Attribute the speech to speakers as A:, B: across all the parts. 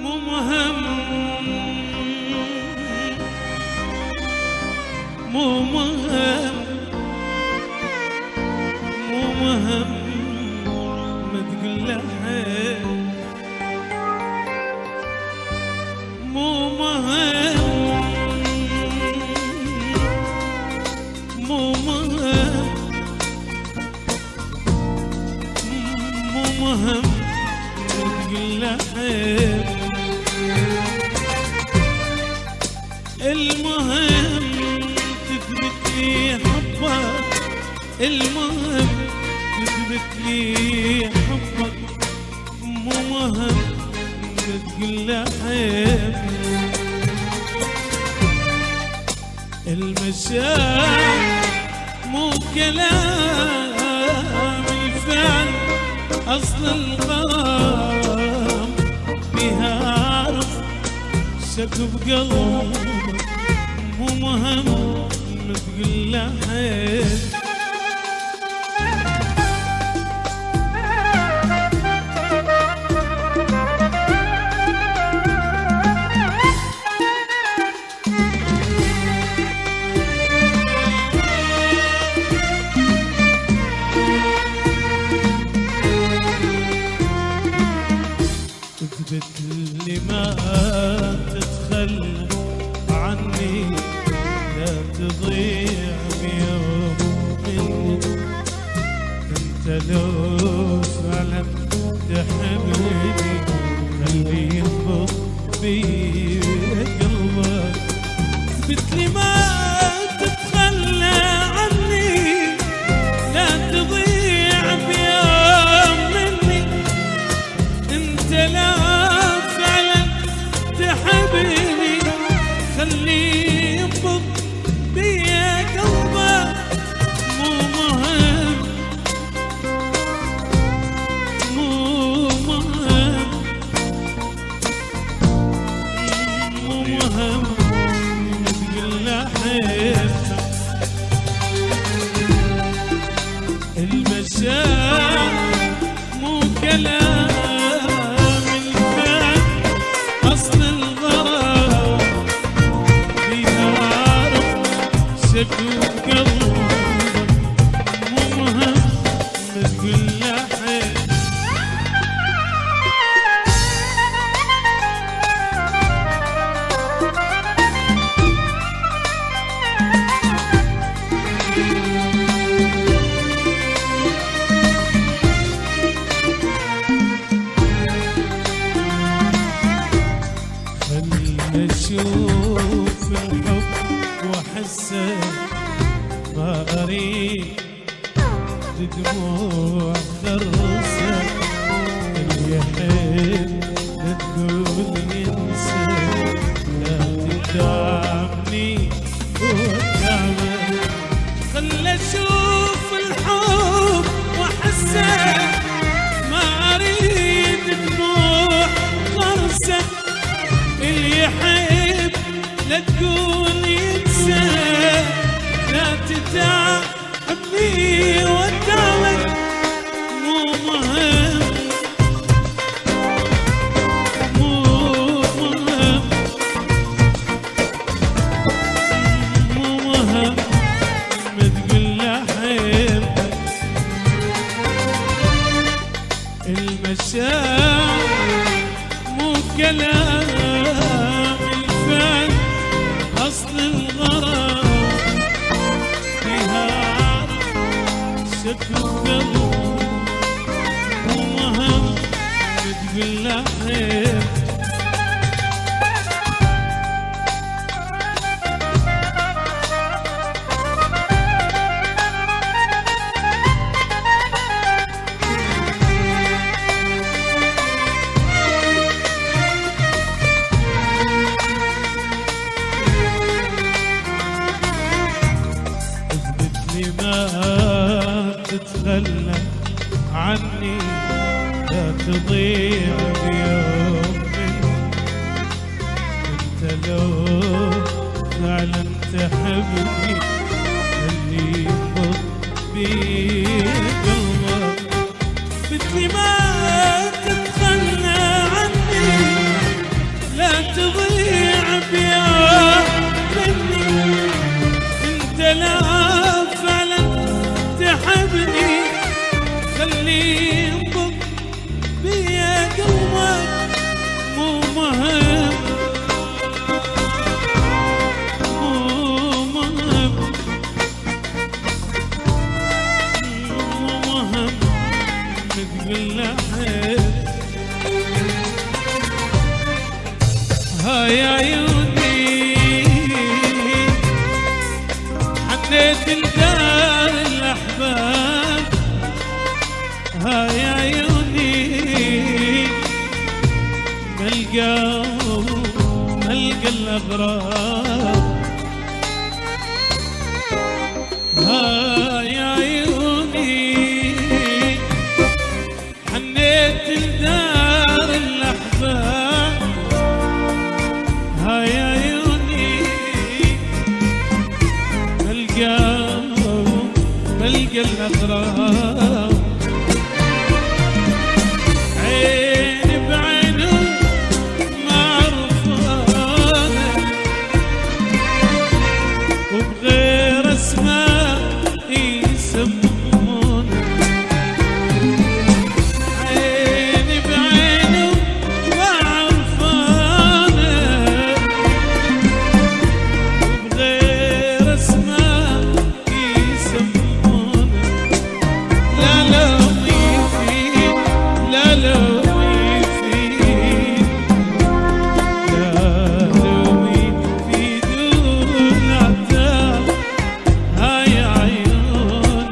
A: مو مهم مو مهم مو مهم ما تقول له مو مهم مو مهم مو مهم تقول له المهم تثبت لي حبك المهم تثبت لي حبك مو مهم تقول له المشاعر مو كلام الفعل أصل الغرام بها عرف شك بقلبك مو مهم تقول له اثبت لي ما تتخلى عني لا تضيع بيوم مني انت لو فعلا تحبني خلي ينبض بي قلبك اثبت لي ما تتخلى عني لا تضيع بيوم مني انت لا تحبني خلي ينبض بيا قلبك مو مهم مو مهم مو مهم تقول له حبك المشاعر مو كلام قلبك مو مهم تقول له خلينا نشوف الحب واحسه ما أريد دموع خرسة اللي يحب لا تقول ينسى لا تتعبني وتعبك خلى أشوف الحب وأحسه ما أريد دموع خرسة اللي يحب لا تقول ينسى لا تتعبني وتعبك مو مهم مو مهم مو مهم ما تقول له حبك المشاعر مو كلام الفعل أصل الغرام شكل قلب مو مهم تقول له اثبت لي ما تتخلى عني لا تضيع بيوم هاي عيوني حنيت لدار الأحباب، هاي عيوني ملقى الأغراب، هاي عيوني حنيت لدار الأحباب، هاي عيوني ملقى الأغراب، عين بعينه ما عرفانه وبغير اسماء يسمونه، عين بعينه ما عرفانه وبغير اسماء يسمونه، لا لومي فيه لا لومي فيه لا لومي في دون عتاب، هاي عيون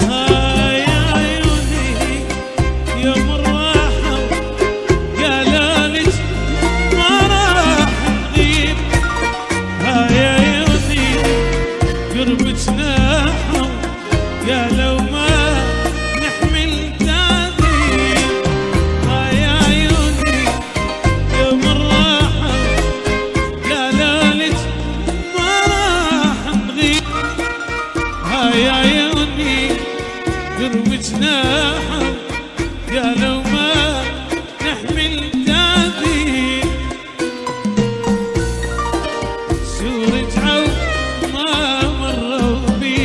A: هاي عيوني يوم الراحة قالالك ما راح نغيب، هاي عيوني قربك ناحوا قالوا ما نحمل تعذيب، هاي عيوني يوم الراحة قالالك ما راح نغيب، هاي عيوني قربك ناحوا قالوا ما نحمل تعذيب، شو رجعوا ما مروا بي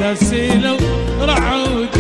A: يا سيلو رعود